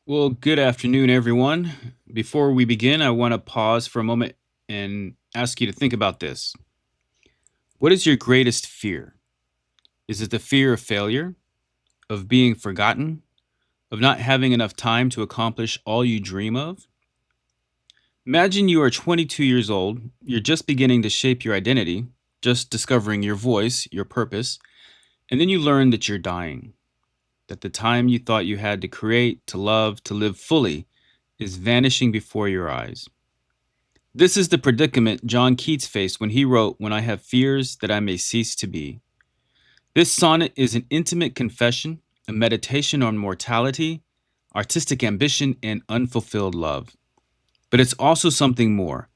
Well, good afternoon, everyone. Before we begin, I want to pause for a moment and ask you to think about this. What is your greatest fear? Is it the fear of failure, of being forgotten, of not having enough time to accomplish all you dream of? Imagine you are 22 years old, you're just beginning to shape your identity, just discovering your voice, your purpose, and then you learn that you're dying, that the time you thought you had to create, to love, to live fully is vanishing before your eyes. This is the predicament John Keats faced when he wrote, "When I have fears that I may cease to be." This sonnet is an intimate confession, a meditation on mortality, artistic ambition, and unfulfilled love. But it's also something more,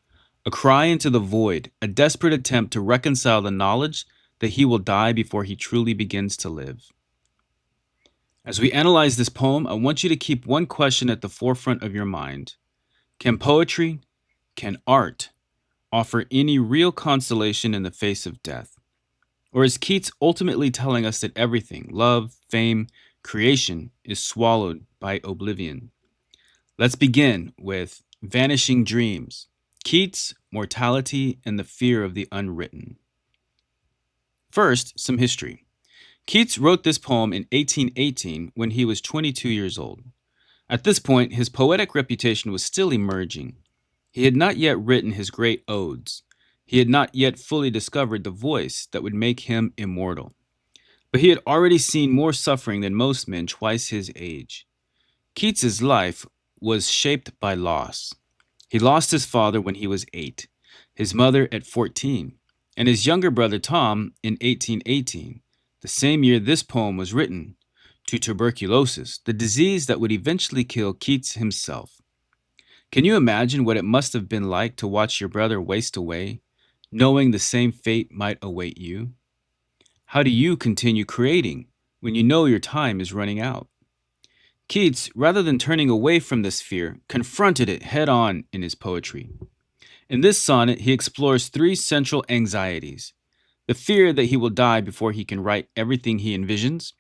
a cry into the void, a desperate attempt to reconcile the knowledge that he will die before he truly begins to live. As we analyze this poem, I want you to keep one question at the forefront of your mind. Can poetry, can art, offer any real consolation in the face of death? Or is Keats ultimately telling us that everything, love, fame, creation, is swallowed by oblivion? Let's begin with Vanishing Dreams, Keats, Mortality, and the Fear of the Unwritten. First, some history. Keats wrote this poem in 1818 when he was 22 years old. At this point, his poetic reputation was still emerging. He had not yet written his great odes. He had not yet fully discovered the voice that would make him immortal. But he had already seen more suffering than most men twice his age. Keats's life was shaped by loss. He lost his father when he was 8, his mother at 14, and his younger brother Tom in 1818, the same year this poem was written, to tuberculosis, the disease that would eventually kill Keats himself. Can you imagine what it must have been like to watch your brother waste away, knowing the same fate might await you? How do you continue creating when you know your time is running out? Keats, rather than turning away from this fear, confronted it head on in his poetry. In this sonnet, he explores three central anxieties: the fear that he will die before he can write everything he envisions,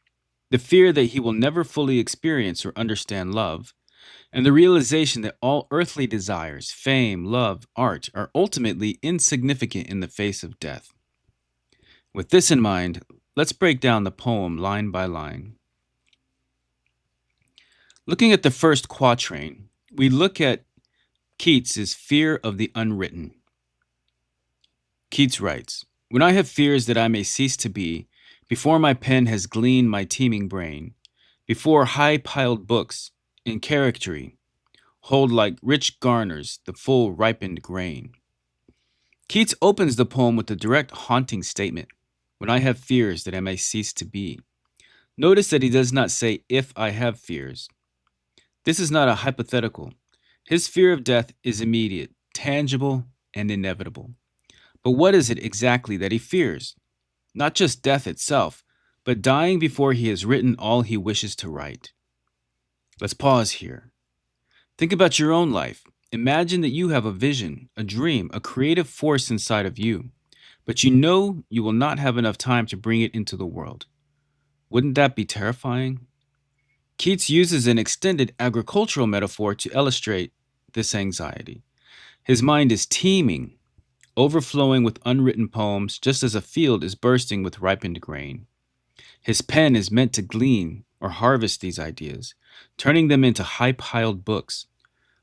the fear that he will never fully experience or understand love, and the realization that all earthly desires, fame, love, art, are ultimately insignificant in the face of death. With this in mind, let's break down the poem line by line. Looking at the first quatrain, we look at Keats's fear of the unwritten. Keats writes, "When I have fears that I may cease to be, before my pen has gleaned my teeming brain, before high-piled books, in charactery, hold like rich garners the full ripened grain." Keats opens the poem with a direct haunting statement, "When I have fears that I may cease to be." Notice that he does not say, "if I have fears." This is not a hypothetical. His fear of death is immediate, tangible, and inevitable. But what is it exactly that he fears? Not just death itself, but dying before he has written all he wishes to write. Let's pause here. Think about your own life. Imagine that you have a vision, a dream, a creative force inside of you, but you know you will not have enough time to bring it into the world. Wouldn't that be terrifying? Keats uses an extended agricultural metaphor to illustrate this anxiety. His mind is teeming, overflowing with unwritten poems, just as a field is bursting with ripened grain. His pen is meant to glean or harvest these ideas, turning them into high piled books.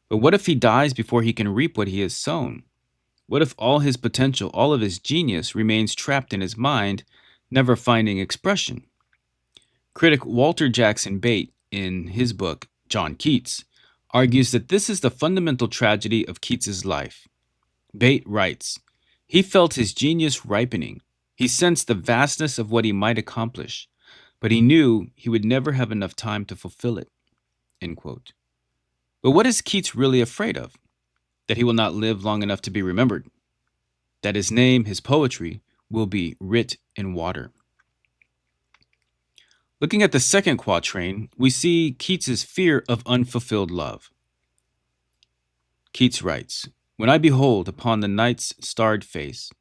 But what if he dies before he can reap what he has sown? What if all his potential, all of his genius remains trapped in his mind, never finding expression? Critic Walter Jackson Bate, in his book, John Keats, argues that this is the fundamental tragedy of Keats's life. Bate writes, "He felt his genius ripening. He sensed the vastness of what he might accomplish, but he knew he would never have enough time to fulfill it." End quote. But what is Keats really afraid of? That he will not live long enough to be remembered. That his name, his poetry, will be writ in water. Looking at the second quatrain, we see Keats's fear of unfulfilled love. Keats writes, "When I behold upon the night's starred face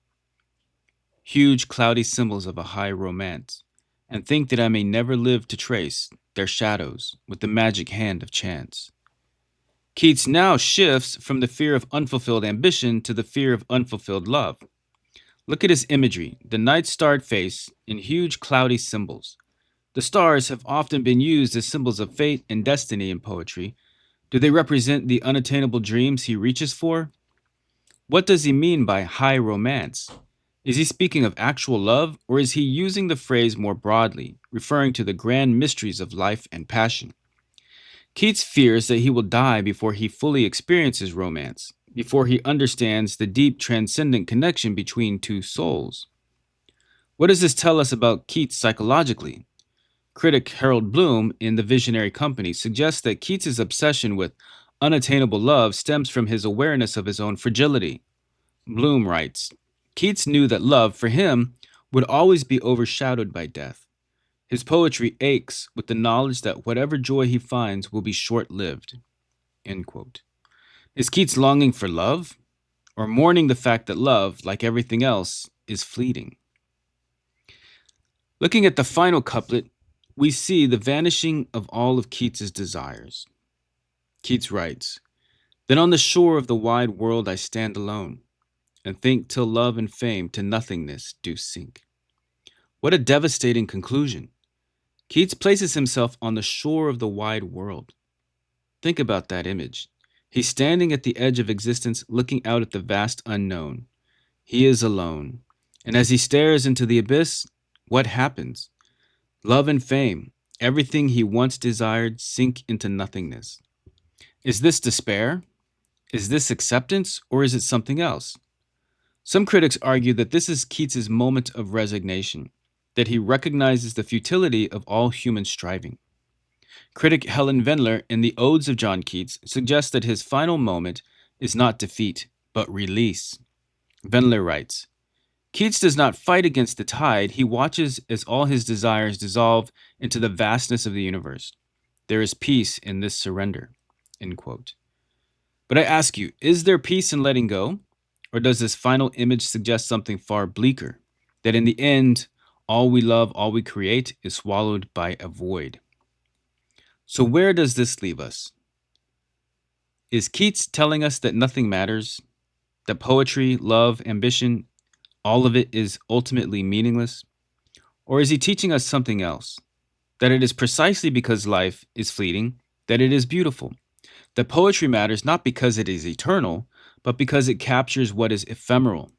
huge cloudy symbols of a high romance, and think that I may never live to trace their shadows with the magic hand of chance, Keats now shifts from the fear of unfulfilled ambition to the fear of unfulfilled love. Look at his imagery, the night starred face in huge cloudy symbols. The stars have often been used as symbols of fate and destiny in poetry. Do they represent the unattainable dreams he reaches for? What does he mean by high romance? Is he speaking of actual love, or is he using the phrase more broadly, referring to the grand mysteries of life and passion? Keats fears that he will die before he fully experiences romance, before he understands the deep transcendent connection between two souls. What does this tell us about Keats psychologically? Critic Harold Bloom in The Visionary Company suggests that Keats's obsession with unattainable love stems from his awareness of his own fragility. Bloom writes, Keats knew that love, for him, would always be overshadowed by death. His poetry aches with the knowledge that whatever joy he finds will be short-lived. End quote. Is Keats longing for love, or mourning the fact that love, like everything else, is fleeting? Looking at the final couplet, we see the vanishing of all of Keats's desires. Keats writes, Then on the shore of the wide world I stand alone, and think till love and fame to nothingness do sink. What a devastating conclusion. Keats places himself on the shore of the wide world. Think about that image. He's standing at the edge of existence, looking out at the vast unknown. He is alone. And as he stares into the abyss, what happens? Love and fame, everything he once desired, sink into nothingness. Is this despair? Is this acceptance? Or is it something else? Some critics argue that this is Keats's moment of resignation, that he recognizes the futility of all human striving. Critic Helen Vendler in the Odes of John Keats suggests that his final moment is not defeat, but release. Vendler writes, Keats does not fight against the tide, he watches as all his desires dissolve into the vastness of the universe. There is peace in this surrender. End quote. But I ask you, is there peace in letting go? Or does this final image suggest something far bleaker? That in the end, all we love, all we create is swallowed by a void. So where does this leave us? Is Keats telling us that nothing matters? That poetry, love, ambition, all of it is ultimately meaningless? Or is he teaching us something else? That it is precisely because life is fleeting that it is beautiful. That poetry matters not because it is eternal, but because it captures what is ephemeral.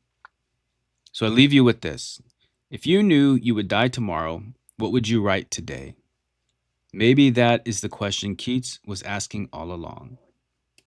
So I leave you with this. If you knew you would die tomorrow, what would you write today? Maybe that is the question Keats was asking all along.